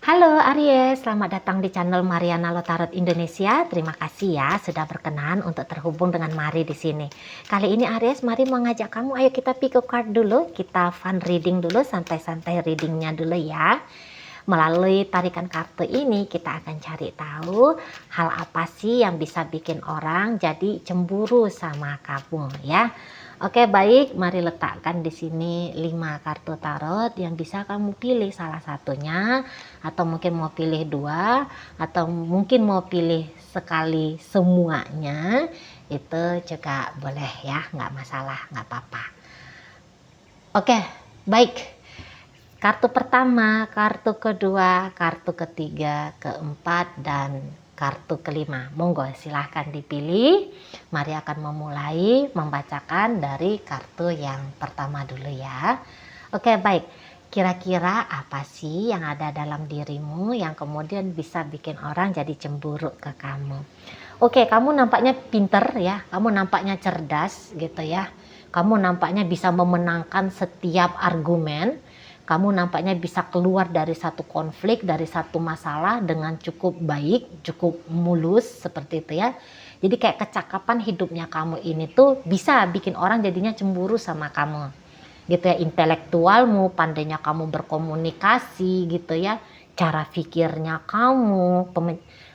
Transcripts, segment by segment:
Halo Aries, selamat datang di channel Mariana Lotarot Indonesia. Terima kasih ya sudah berkenan untuk terhubung dengan Mari di sini. Kali ini Aries, Mari mau ngajak kamu, ayo kita pick a card dulu, kita fun reading dulu, santai-santai readingnya dulu ya. Melalui tarikan kartu ini kita akan cari tahu hal apa sih yang bisa bikin orang jadi cemburu sama kamu ya. Oke, baik, mari letakkan di sini 5 kartu tarot yang bisa kamu pilih salah satunya, atau mungkin mau pilih 2, atau mungkin mau pilih sekali semuanya. Itu juga boleh ya, nggak masalah, nggak apa-apa. Oke, baik. Kartu pertama, kartu kedua, kartu ketiga, keempat, dan kartu kelima. Monggo silahkan dipilih. Mari akan memulai membacakan dari kartu yang pertama dulu ya. Oke, baik. Kira-kira apa sih yang ada dalam dirimu yang kemudian bisa bikin orang jadi cemburu ke kamu? Oke, kamu nampaknya pinter ya. Kamu nampaknya cerdas gitu ya. Kamu nampaknya bisa memenangkan setiap argumen. Kamu nampaknya bisa keluar dari satu konflik, dari satu masalah dengan cukup baik, cukup mulus seperti itu ya. Jadi kayak kecakapan hidupnya kamu ini tuh bisa bikin orang jadinya cemburu sama kamu. Gitu ya, intelektualmu, pandainya kamu berkomunikasi gitu ya. Cara pikirnya kamu,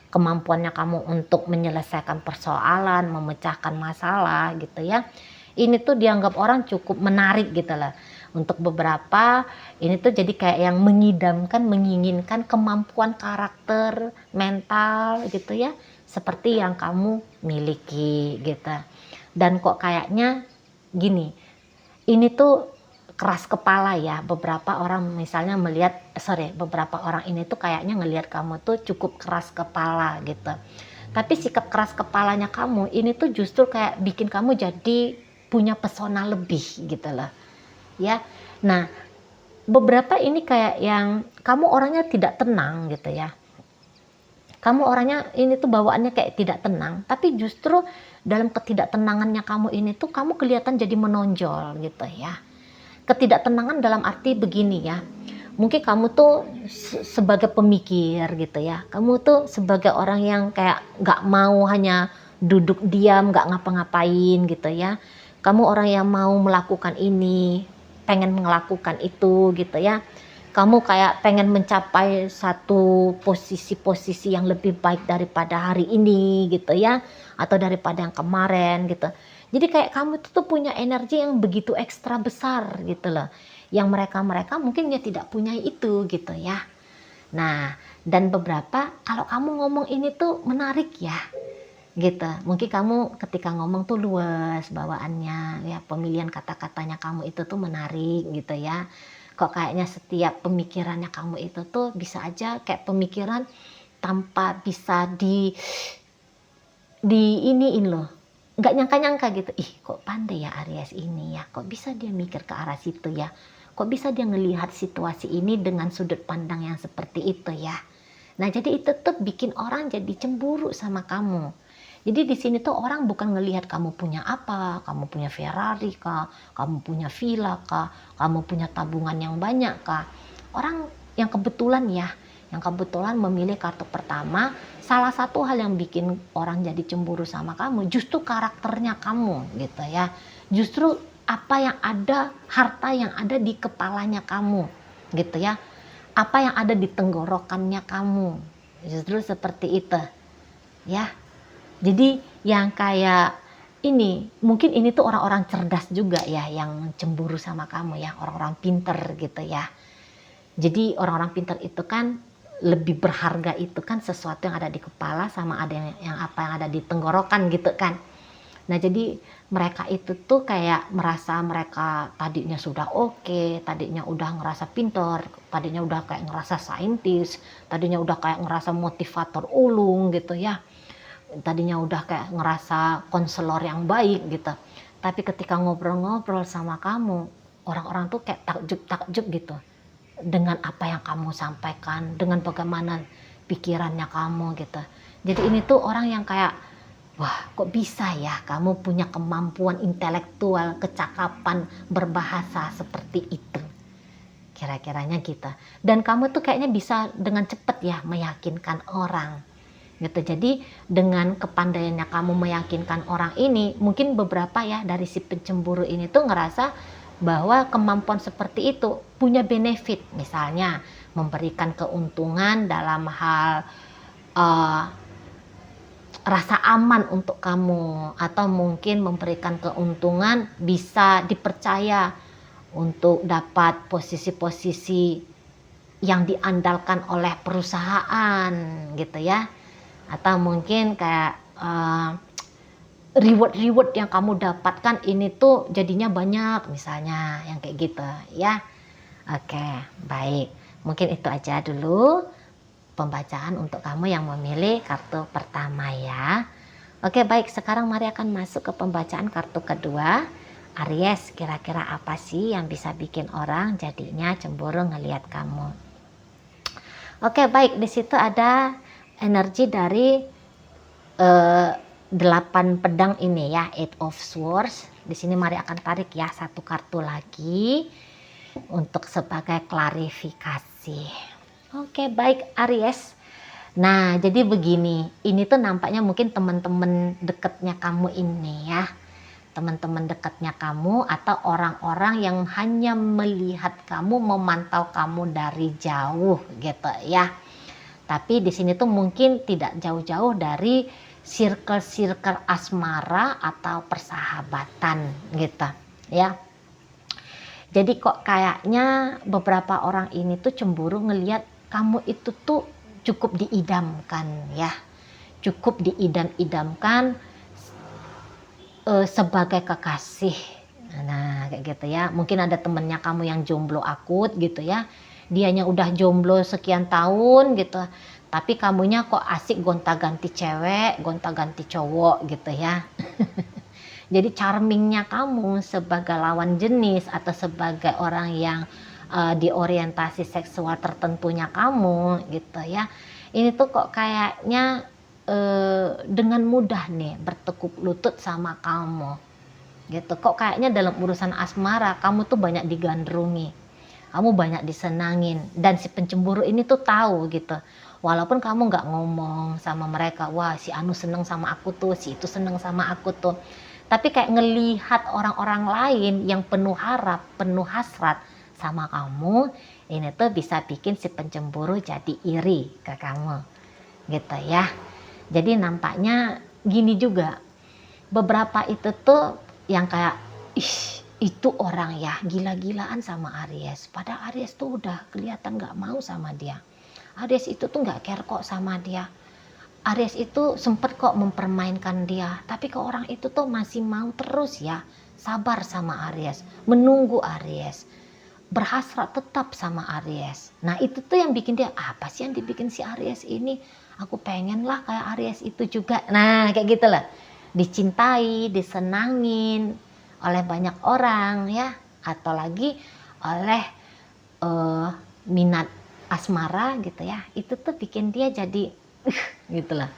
kemampuannya kamu untuk menyelesaikan persoalan, memecahkan masalah gitu ya. Ini tuh dianggap orang cukup menarik gitu lah. Untuk beberapa ini tuh jadi kayak yang mengidamkan, menginginkan kemampuan karakter, mental gitu ya, seperti yang kamu miliki gitu. Dan kok kayaknya gini, ini tuh keras kepala ya. Beberapa orang misalnya beberapa orang ini tuh kayaknya ngelihat kamu tuh cukup keras kepala gitu. Tapi sikap keras kepalanya kamu ini tuh justru kayak bikin kamu jadi punya pesona lebih gitu loh ya. Nah, beberapa ini kayak yang kamu orangnya tidak tenang gitu ya. Kamu orangnya ini tuh bawaannya kayak tidak tenang, tapi justru dalam ketidaktenangannya kamu ini tuh kamu kelihatan jadi menonjol gitu ya. Ketidaktenangan dalam arti begini ya. Mungkin kamu tuh sebagai pemikir gitu ya. Kamu tuh sebagai orang yang kayak nggak mau hanya duduk diam, nggak ngapa-ngapain gitu ya. Kamu orang yang mau melakukan ini, pengen melakukan itu gitu ya. Kamu kayak pengen mencapai satu posisi-posisi yang lebih baik daripada hari ini gitu ya, atau daripada yang kemarin gitu. Jadi kayak kamu tuh punya energi yang begitu ekstra besar gitu loh, yang mereka mungkin ya tidak punya itu gitu ya. Nah, dan beberapa kalau kamu ngomong ini tuh menarik ya gitu. Mungkin kamu ketika ngomong tuh luas bawaannya ya, pemilihan kata-katanya kamu itu tuh menarik gitu ya. Kok kayaknya setiap pemikirannya kamu itu tuh bisa aja kayak pemikiran tanpa bisa di iniin loh, nggak nyangka-nyangka gitu. Ih, kok pandai ya Aries ini ya, kok bisa dia mikir ke arah situ ya, kok bisa dia ngelihat situasi ini dengan sudut pandang yang seperti itu ya. Nah, jadi itu tuh bikin orang jadi cemburu sama kamu. Jadi di sini tuh orang bukan ngelihat kamu punya apa, kamu punya Ferrari kah, kamu punya villa kah, kamu punya tabungan yang banyak kah. Orang yang kebetulan ya, yang kebetulan memilih kartu pertama, salah satu hal yang bikin orang jadi cemburu sama kamu justru karakternya kamu gitu ya. Justru apa yang ada, harta yang ada di kepalanya kamu gitu ya. Apa yang ada di tenggorokannya kamu. Justru seperti itu ya. Jadi yang kayak ini, mungkin ini tuh orang-orang cerdas juga ya yang cemburu sama kamu ya, orang-orang pinter gitu ya. Jadi orang-orang pinter itu kan lebih berharga itu kan sesuatu yang ada di kepala sama ada yang apa yang ada di tenggorokan gitu kan. Nah, jadi mereka itu tuh kayak merasa mereka tadinya sudah oke, tadinya udah ngerasa pinter, tadinya udah kayak ngerasa saintis, tadinya udah kayak ngerasa motivator ulung gitu ya. Tadinya udah kayak ngerasa konselor yang baik gitu. Tapi ketika ngobrol-ngobrol sama kamu, orang-orang tuh kayak takjub-takjub gitu dengan apa yang kamu sampaikan, dengan bagaimana pikirannya kamu gitu. Jadi ini tuh orang yang kayak, wah kok bisa ya kamu punya kemampuan intelektual, kecakapan berbahasa seperti itu. kira-kiranya gitu. Dan kamu tuh kayaknya bisa dengan cepat ya meyakinkan orang gitu. Jadi dengan kepandaiannya kamu meyakinkan orang ini, mungkin beberapa ya dari si pencemburu ini tuh ngerasa bahwa kemampuan seperti itu punya benefit, misalnya memberikan keuntungan dalam hal uh, rasa aman untuk kamu, atau mungkin memberikan keuntungan bisa dipercaya untuk dapat posisi-posisi yang diandalkan oleh perusahaan gitu ya, atau mungkin kayak reward yang kamu dapatkan ini tuh jadinya banyak, misalnya yang kayak gitu ya. Oke, baik, mungkin itu aja dulu pembacaan untuk kamu yang memilih kartu pertama ya. Oke, baik, sekarang mari akan masuk ke pembacaan kartu kedua. Aries, kira-kira apa sih yang bisa bikin orang jadinya cemburu ngelihat kamu? Oke, baik, di situ ada energi dari 8 pedang ini ya, 8 of Swords. Di sini mari akan tarik ya satu kartu lagi untuk sebagai klarifikasi. Oke, baik Aries. Nah, jadi begini, ini tuh nampaknya mungkin teman-teman dekatnya kamu ini ya. Teman-teman dekatnya kamu atau orang-orang yang hanya melihat kamu, memantau kamu dari jauh gitu ya. Tapi di sini tuh mungkin tidak jauh-jauh dari circle-circle asmara atau persahabatan gitu ya. Jadi kok kayaknya beberapa orang ini tuh cemburu ngelihat kamu itu tuh cukup diidamkan ya. Cukup diidam-idamkan sebagai kekasih. Nah kayak gitu ya. Mungkin ada temennya kamu yang jomblo akut gitu ya. Dianya udah jomblo sekian tahun gitu. Tapi kamunya kok asik gonta-ganti cewek, gonta-ganti cowok gitu ya. Jadi charmingnya kamu sebagai lawan jenis atau sebagai orang yang di orientasi seksual tertentunya kamu gitu ya. Ini tuh kok kayaknya dengan mudah nih bertekuk lutut sama kamu gitu. Kok kayaknya dalam urusan asmara kamu tuh banyak digandrungi, kamu banyak disenangin, dan si pencemburu ini tuh tahu gitu. Walaupun kamu nggak ngomong sama mereka, wah si Anu seneng sama aku tuh, si itu seneng sama aku tuh, tapi kayak ngelihat orang-orang lain yang penuh harap, penuh hasrat sama kamu, ini tuh bisa bikin si pencemburu jadi iri ke kamu gitu ya. Jadi nampaknya gini juga, beberapa itu tuh yang kayak ih itu orang ya gila-gilaan sama Aries, padahal Aries tuh udah kelihatan gak mau sama dia. Aries itu tuh gak care kok sama dia, Aries itu sempet kok mempermainkan dia, tapi ke orang itu tuh masih mau terus ya sabar sama Aries, menunggu Aries, berhasrat tetap sama Aries. Nah itu tuh yang bikin dia, apa sih yang dibikin si Aries ini, aku pengen lah kayak Aries itu juga. Nah kayak gitulah, dicintai, disenangin oleh banyak orang ya, atau lagi oleh minat asmara gitu ya. Itu tuh bikin dia jadi gitulah,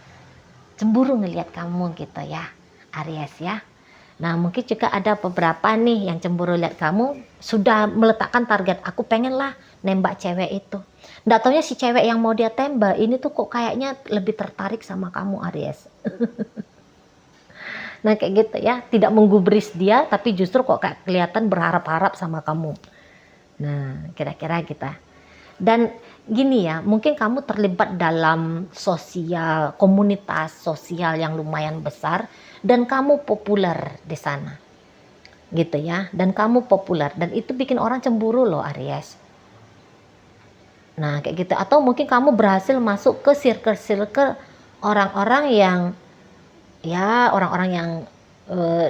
cemburu ngelihat kamu gitu ya Aries ya. Nah mungkin juga ada beberapa nih yang cemburu lihat kamu sudah meletakkan target, aku pengen lah nembak cewek itu. Nggak taunya si cewek yang mau dia tembak ini tuh kok kayaknya lebih tertarik sama kamu Aries. Nah kayak gitu ya, tidak menggubris dia tapi justru kok kayak kelihatan berharap-harap sama kamu. Nah kira-kira kita. Dan gini ya, mungkin kamu terlibat dalam sosial, komunitas sosial yang lumayan besar dan kamu populer di sana gitu ya, dan kamu populer dan itu bikin orang cemburu loh Aries. Nah kayak gitu, atau mungkin kamu berhasil masuk ke circle-circle orang-orang yang ya orang-orang yang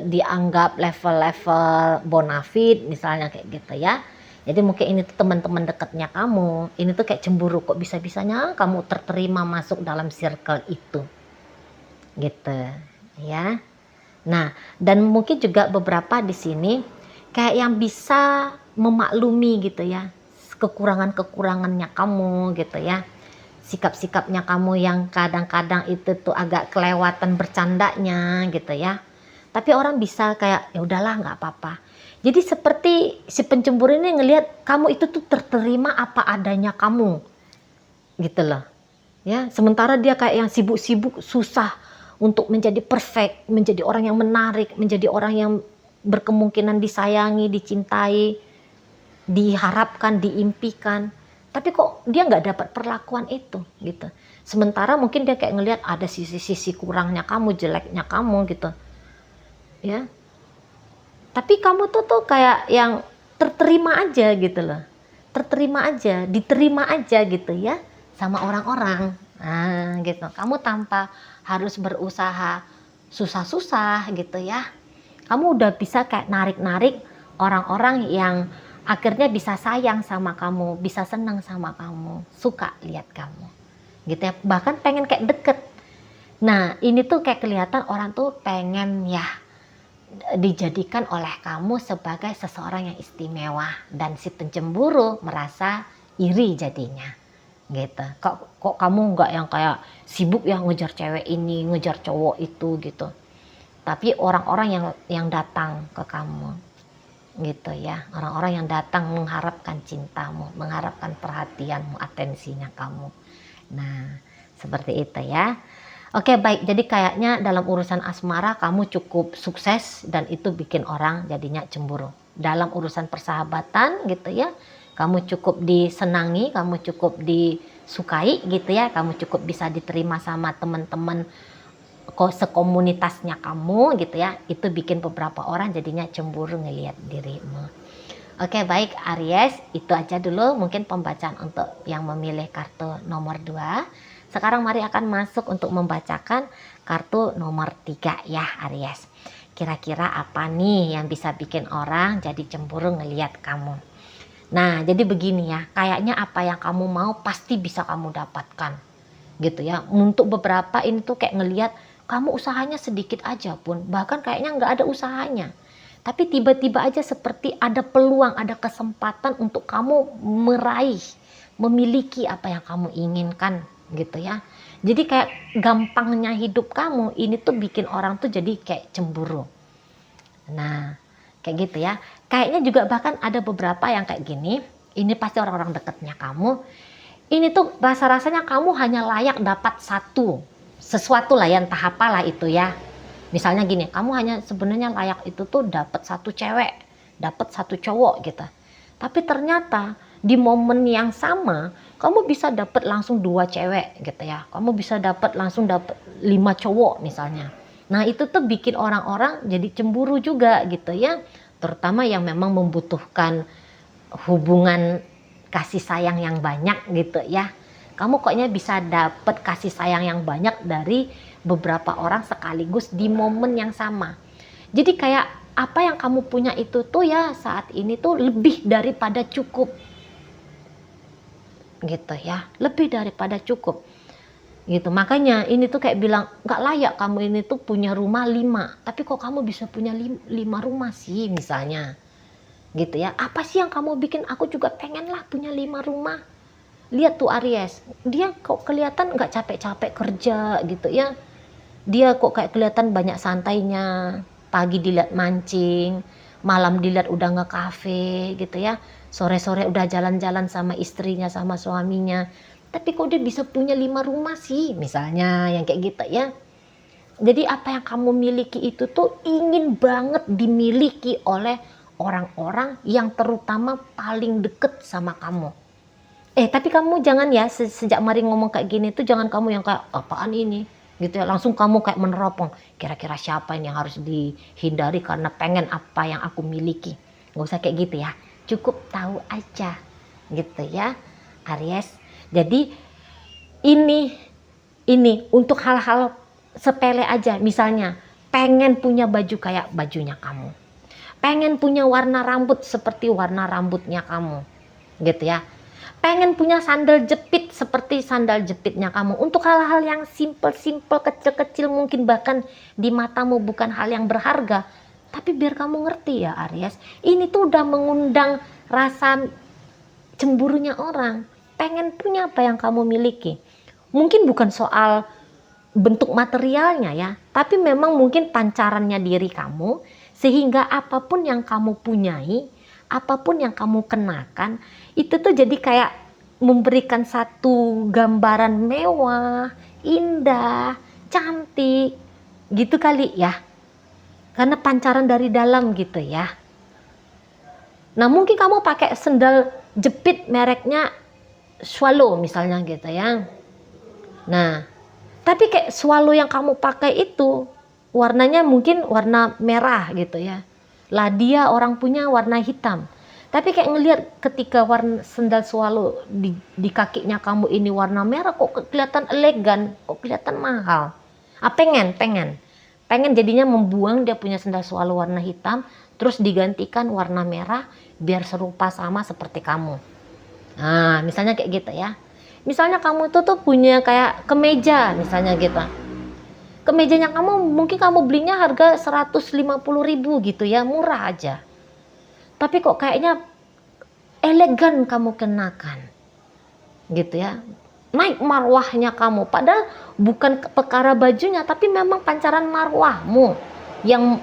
dianggap level-level bonafit misalnya kayak gitu ya. Jadi mungkin ini tuh teman-teman dekatnya kamu, ini tuh kayak cemburu kok bisa-bisanya kamu terterima masuk dalam circle itu gitu ya. Nah dan mungkin juga beberapa di sini kayak yang bisa memaklumi gitu ya kekurangan-kekurangannya kamu gitu ya, sikap-sikapnya kamu yang kadang-kadang itu tuh agak kelewatan bercandanya gitu ya. Tapi orang bisa kayak ya udahlah nggak apa-apa. Jadi seperti si pencemburu ini ngelihat kamu itu tuh terterima apa adanya kamu, gitu loh. Ya, sementara dia kayak yang sibuk-sibuk susah untuk menjadi perfect, menjadi orang yang menarik, menjadi orang yang berkemungkinan disayangi, dicintai, diharapkan, diimpikan. Tapi kok dia nggak dapat perlakuan itu, gitu. Sementara mungkin dia kayak ngelihat ada sisi-sisi kurangnya kamu, jeleknya kamu, gitu. Ya, tapi kamu tuh kayak yang terterima aja gitu loh, terterima aja, diterima aja gitu ya sama orang-orang. Nah gitu, kamu tanpa harus berusaha susah-susah gitu ya, kamu udah bisa kayak narik-narik orang-orang yang akhirnya bisa sayang sama kamu, bisa senang sama kamu, suka lihat kamu gitu ya, bahkan pengen kayak deket. Nah ini tuh kayak kelihatan orang tuh pengen ya dijadikan oleh kamu sebagai seseorang yang istimewa, dan si pencemburu merasa iri jadinya gitu. Kok kamu nggak yang kayak sibuk ya ngejar cewek ini, ngejar cowok itu gitu, tapi orang-orang yang datang ke kamu gitu ya, orang-orang yang datang mengharapkan cintamu, mengharapkan perhatianmu, atensinya kamu. Nah seperti itu ya. Oke baik, jadi kayaknya dalam urusan asmara kamu cukup sukses dan itu bikin orang jadinya cemburu. Dalam urusan persahabatan gitu ya, kamu cukup disenangi, kamu cukup disukai gitu ya, kamu cukup bisa diterima sama teman-teman sekomunitasnya kamu gitu ya, itu bikin beberapa orang jadinya cemburu ngelihat dirimu. Oke baik Aries, itu aja dulu mungkin pembacaan untuk yang memilih kartu nomor 2. Sekarang mari akan masuk untuk membacakan kartu nomor 3 ya Aries. Kira-kira apa nih yang bisa bikin orang jadi cemburu ngelihat kamu? Nah jadi begini ya, kayaknya apa yang kamu mau pasti bisa kamu dapatkan gitu ya. Untuk beberapa ini tuh kayak ngelihat kamu usahanya sedikit aja pun, bahkan kayaknya nggak ada usahanya, tapi tiba-tiba aja seperti ada peluang, ada kesempatan untuk kamu meraih, memiliki apa yang kamu inginkan gitu ya. Jadi kayak gampangnya hidup kamu ini tuh bikin orang tuh jadi kayak cemburu. Nah kayak gitu ya. Kayaknya juga bahkan ada beberapa yang kayak gini, ini pasti orang-orang dekatnya kamu. Ini tuh rasa-rasanya kamu hanya layak dapat sesuatu lah ya, entah apalah itu ya. Misalnya gini, kamu hanya sebenarnya layak itu tuh dapat satu cewek, dapat satu cowok gitu. Tapi ternyata di momen yang sama kamu bisa dapat langsung 2 cewek gitu ya. Kamu bisa langsung dapat 5 cowok misalnya. Nah itu tuh bikin orang-orang jadi cemburu juga gitu ya. Terutama yang memang membutuhkan hubungan kasih sayang yang banyak gitu ya. Kamu koknya bisa dapet kasih sayang yang banyak dari beberapa orang sekaligus di momen yang sama. Jadi kayak apa yang kamu punya itu tuh ya saat ini tuh lebih daripada cukup. Gitu ya, lebih daripada cukup. Gitu, makanya ini tuh kayak bilang gak layak kamu ini tuh punya rumah 5, tapi kok kamu bisa punya 5 rumah sih misalnya. Gitu ya, apa sih yang kamu bikin aku juga pengen lah punya 5 rumah. Lihat tuh Aries, dia kok kelihatan nggak capek-capek kerja gitu ya, dia kok kayak kelihatan banyak santainya, pagi dilihat mancing, malam dilihat udah nge-cafe gitu ya, sore-sore udah jalan-jalan sama istrinya sama suaminya, tapi kok dia bisa punya 5 rumah sih misalnya yang kayak gitu ya. Jadi apa yang kamu miliki itu tuh ingin banget dimiliki oleh orang-orang yang terutama paling deket sama kamu. Tapi kamu jangan ya, sejak Mari ngomong kayak gini tuh jangan kamu yang kayak apaan ini gitu ya, langsung kamu kayak meneropong kira-kira siapa ini yang harus dihindari karena pengen apa yang aku miliki. Nggak usah kayak gitu ya, cukup tahu aja gitu ya Aries. Jadi ini untuk hal-hal sepele aja, misalnya pengen punya baju kayak bajunya kamu, pengen punya warna rambut seperti warna rambutnya kamu gitu ya, pengen punya sandal jepit seperti sandal jepitnya kamu. Untuk hal-hal yang simple-simple, kecil-kecil mungkin bahkan di matamu bukan hal yang berharga, tapi biar kamu ngerti ya Aries, ini tuh udah mengundang rasa cemburunya orang. Pengen punya apa yang kamu miliki. Mungkin bukan soal bentuk materialnya ya, tapi memang mungkin pancarannya diri kamu Sehingga apapun yang kamu punyai, apapun yang kamu kenakan, itu tuh jadi kayak memberikan satu gambaran mewah, indah, cantik, gitu kali ya. Karena pancaran dari dalam gitu ya. Nah mungkin kamu pakai sendal jepit mereknya Swallow misalnya gitu ya. Nah, tapi kayak Swallow yang kamu pakai itu warnanya mungkin warna merah gitu ya. Lah dia orang punya warna hitam. Tapi kayak ngelihat ketika warna sendal Swallow di kakinya kamu ini warna merah, kok kelihatan elegan, kok kelihatan mahal. Pengen jadinya membuang dia punya sendal Swallow warna hitam, terus digantikan warna merah biar serupa sama seperti kamu. Nah, misalnya kayak gitu ya. Misalnya kamu itu tuh punya kayak kemeja misalnya gitu. Kemejanya kamu mungkin kamu belinya harga 150.000 gitu ya, murah aja. Tapi kok kayaknya elegan kamu kenakan. Gitu ya. Naik marwahnya kamu. Padahal bukan perkara bajunya, tapi memang pancaran marwahmu yang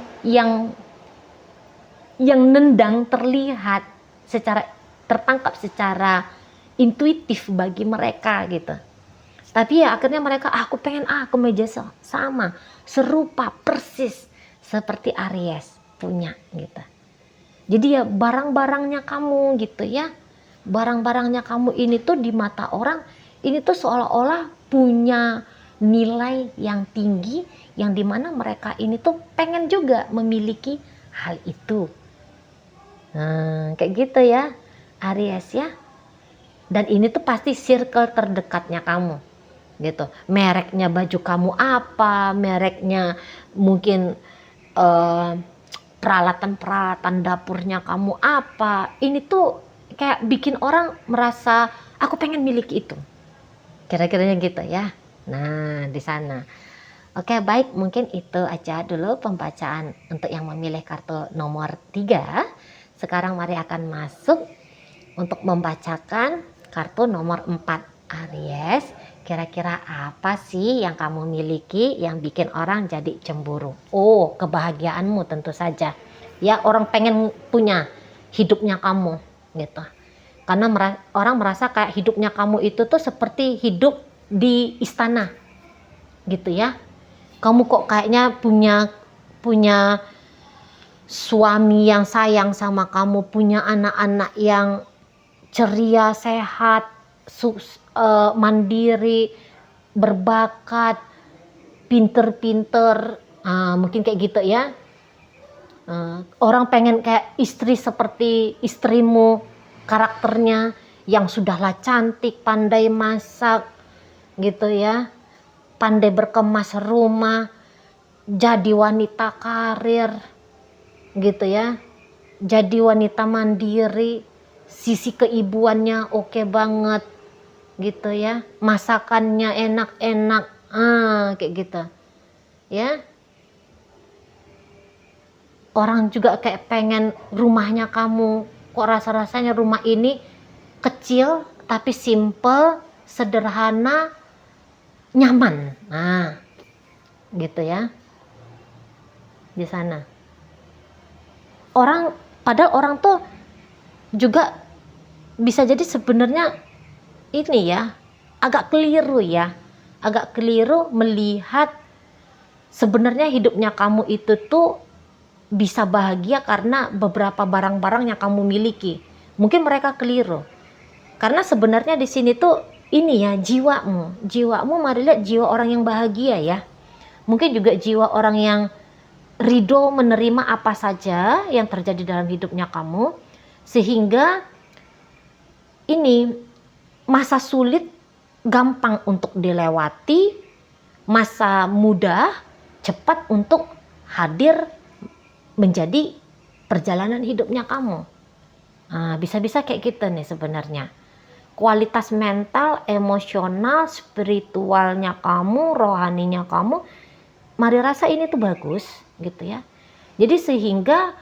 nendang terlihat secara tertangkap secara intuitif bagi mereka gitu. Tapi ya akhirnya mereka, aku pengen kemeja sama, serupa persis seperti Aries punya gitu. Jadi ya barang-barangnya kamu gitu ya, barang-barangnya kamu ini tuh di mata orang ini tuh seolah-olah punya nilai yang tinggi, yang dimana mereka ini tuh pengen juga memiliki hal itu. Nah kayak gitu ya Aries ya. Dan ini tuh pasti circle terdekatnya kamu gitu. Mereknya baju kamu apa, mereknya mungkin peralatan-peralatan dapurnya kamu apa. Ini tuh kayak bikin orang merasa aku pengen miliki itu. Kira-kiranya gitu ya. Nah, di sana. Oke, baik, mungkin itu aja dulu pembacaan untuk yang memilih kartu nomor 3. Sekarang mari akan masuk untuk membacakan kartu nomor 4 Aries. Kira-kira apa sih yang kamu miliki yang bikin orang jadi cemburu? Oh, kebahagiaanmu tentu saja. Ya, orang pengen punya hidupnya kamu gitu. Karena orang merasa kayak hidupnya kamu itu tuh seperti hidup di istana gitu ya. Kamu kok kayaknya punya suami yang sayang sama kamu, punya anak-anak yang ceria, sehat, mandiri, berbakat, pinter-pinter, mungkin kayak gitu ya. Orang pengen kayak istri seperti istrimu, karakternya yang sudahlah cantik, pandai masak, gitu ya, pandai berkemas rumah, jadi wanita karir, gitu ya, jadi wanita mandiri. Sisi keibuannya oke banget gitu ya, masakannya enak-enak, kayak gitu ya. Orang juga kayak pengen rumahnya kamu, kok rasa-rasanya rumah ini kecil tapi simple, sederhana, nyaman, gitu ya. Di sana padahal orang tuh juga bisa jadi sebenarnya ini ya agak keliru melihat sebenarnya hidupnya kamu itu tuh bisa bahagia karena beberapa barang-barang yang kamu miliki. Mungkin mereka keliru karena sebenarnya di sini tuh ini ya, jiwamu mari lihat jiwa orang yang bahagia ya. Mungkin juga jiwa orang yang ridho menerima apa saja yang terjadi dalam hidupnya kamu, sehingga ini masa sulit gampang untuk dilewati, masa mudah cepat untuk hadir menjadi perjalanan hidupnya kamu. Bisa-bisa kayak gitu nih sebenarnya. Kualitas mental, emosional, spiritualnya kamu, rohaninya kamu, mari rasa ini tuh bagus gitu ya. Jadi sehingga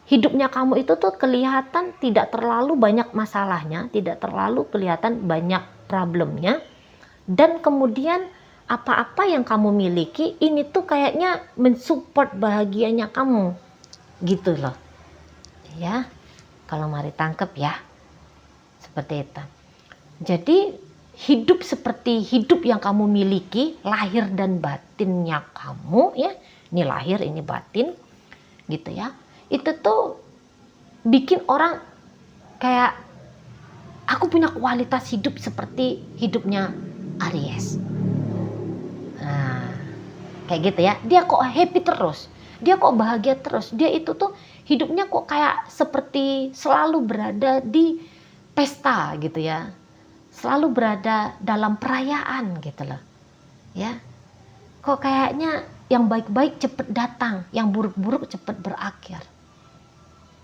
hidupnya kamu itu tuh kelihatan tidak terlalu banyak masalahnya, tidak terlalu kelihatan banyak problemnya, dan kemudian apa-apa yang kamu miliki ini tuh kayaknya mensupport bahagianya kamu gitu loh ya. Kalau mari tangkep ya, seperti itu. Jadi hidup seperti hidup yang kamu miliki, lahir dan batinnya kamu ya, ini lahir ini batin gitu ya, itu tuh bikin orang kayak aku punya kualitas hidup seperti hidupnya Aries. Nah, kayak gitu ya, dia kok happy terus, dia kok bahagia terus, dia itu tuh hidupnya kok kayak seperti selalu berada di pesta gitu ya, selalu berada dalam perayaan gitu loh ya. Kok kayaknya yang baik-baik cepet datang, yang buruk-buruk cepet berakhir.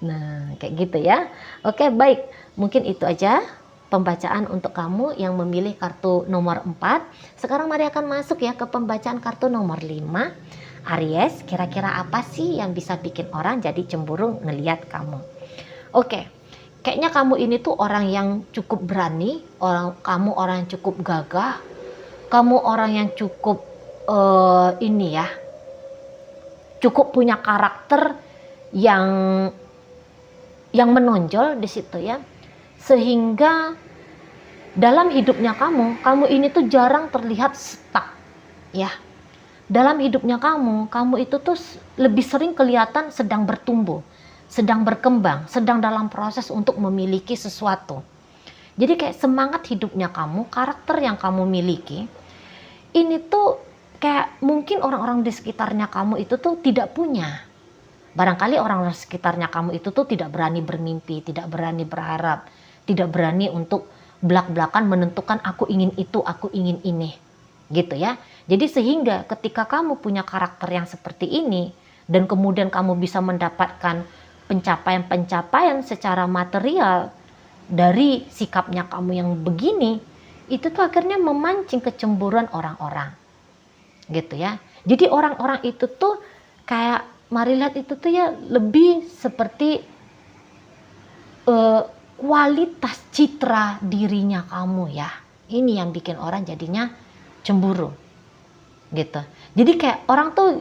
Nah kayak gitu ya. Oke baik, mungkin itu aja pembacaan untuk kamu yang memilih kartu nomor 4. Sekarang mari akan masuk ya ke pembacaan kartu nomor 5. Aries, kira-kira apa sih yang bisa bikin orang jadi cemburu ngelihat kamu? Oke, kayaknya kamu ini tuh orang yang cukup berani, kamu orang yang cukup gagah, kamu orang yang cukup ini ya, cukup punya karakter yang menonjol di situ ya, sehingga dalam hidupnya kamu ini tuh jarang terlihat stuck ya. Dalam hidupnya kamu itu tuh lebih sering kelihatan sedang bertumbuh, sedang berkembang, sedang dalam proses untuk memiliki sesuatu. Jadi kayak semangat hidupnya kamu, karakter yang kamu miliki, ini tuh kayak mungkin orang-orang di sekitarnya kamu itu tuh tidak punya. Barangkali orang-orang sekitarnya kamu itu tuh tidak berani bermimpi, tidak berani berharap, tidak berani untuk belak-belakan menentukan aku ingin itu, aku ingin ini. Gitu ya. Jadi sehingga ketika kamu punya karakter yang seperti ini dan kemudian kamu bisa mendapatkan pencapaian-pencapaian secara material dari sikapnya kamu yang begini, itu tuh akhirnya memancing kecemburuan orang-orang. Gitu ya. Jadi orang-orang itu tuh kayak mari lihat itu tuh ya lebih seperti kualitas citra dirinya kamu ya. Ini yang bikin orang jadinya cemburu gitu. Jadi kayak orang tuh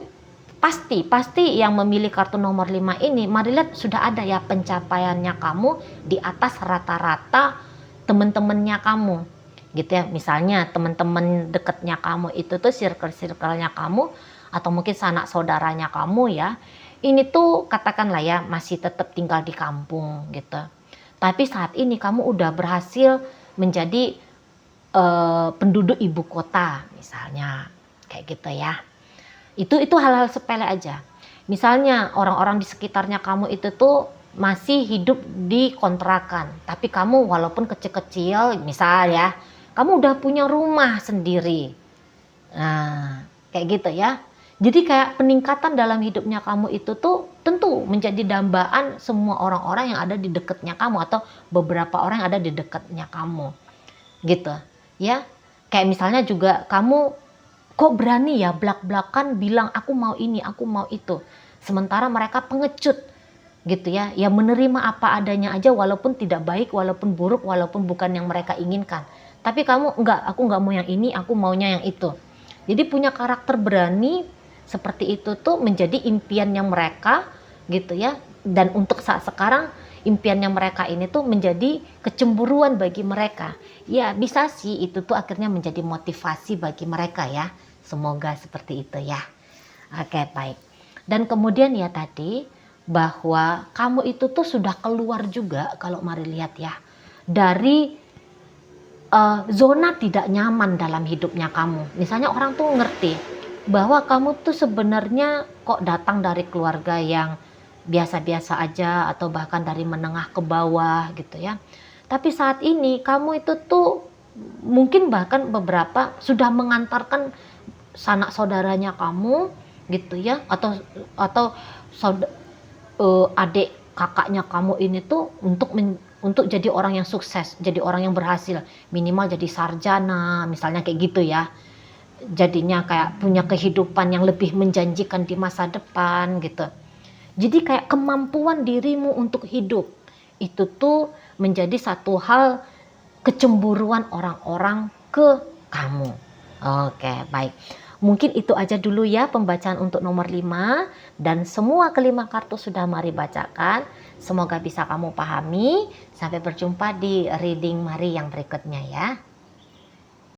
pasti yang memilih kartu nomor 5 ini, mari lihat sudah ada ya pencapaiannya kamu di atas rata-rata teman-temannya kamu gitu ya. Misalnya teman-teman dekatnya kamu itu tuh circle-circle-nya kamu atau mungkin sanak saudaranya kamu ya, ini tuh katakanlah ya masih tetap tinggal di kampung gitu, tapi saat ini kamu udah berhasil menjadi penduduk ibu kota misalnya, kayak gitu ya. Itu hal-hal sepele aja. Misalnya orang-orang di sekitarnya kamu itu tuh masih hidup di kontrakan, tapi kamu walaupun kecil-kecil misal ya, kamu udah punya rumah sendiri. Nah, kayak gitu ya. Jadi kayak peningkatan dalam hidupnya kamu itu tuh tentu menjadi dambaan semua orang-orang yang ada di dekatnya kamu atau beberapa orang yang ada di dekatnya kamu. Gitu. Ya, kayak misalnya juga kamu kok berani ya belak-belakan bilang aku mau ini, aku mau itu. Sementara mereka pengecut gitu ya, ya menerima apa adanya aja walaupun tidak baik, walaupun buruk, walaupun bukan yang mereka inginkan. Tapi kamu enggak, aku enggak mau yang ini, aku maunya yang itu. Jadi punya karakter berani seperti itu tuh menjadi impiannya mereka gitu ya. Dan untuk saat sekarang impiannya mereka ini tuh menjadi kecemburuan bagi mereka. Ya bisa sih itu tuh akhirnya menjadi motivasi bagi mereka ya. Semoga seperti itu ya. Oke baik. Dan kemudian ya tadi bahwa kamu itu tuh sudah keluar juga kalau mari lihat ya. Dari zona tidak nyaman dalam hidupnya kamu. Misalnya orang tuh ngerti bahwa kamu tuh sebenarnya kok datang dari keluarga yang biasa-biasa aja atau bahkan dari menengah ke bawah gitu ya. Tapi saat ini kamu itu tuh mungkin bahkan beberapa sudah mengantarkan sanak saudaranya kamu gitu ya atau adik kakaknya kamu ini tuh untuk jadi orang yang sukses, jadi orang yang berhasil, minimal jadi sarjana misalnya kayak gitu ya. Jadinya kayak punya kehidupan yang lebih menjanjikan di masa depan gitu. Jadi kayak kemampuan dirimu untuk hidup itu tuh menjadi satu hal kecemburuan orang-orang ke kamu. Oke, baik. Mungkin itu aja dulu ya pembacaan untuk nomor 5, dan semua kelima kartu sudah Mari bacakan. Semoga bisa kamu pahami. Sampai berjumpa di reading Mari yang berikutnya ya.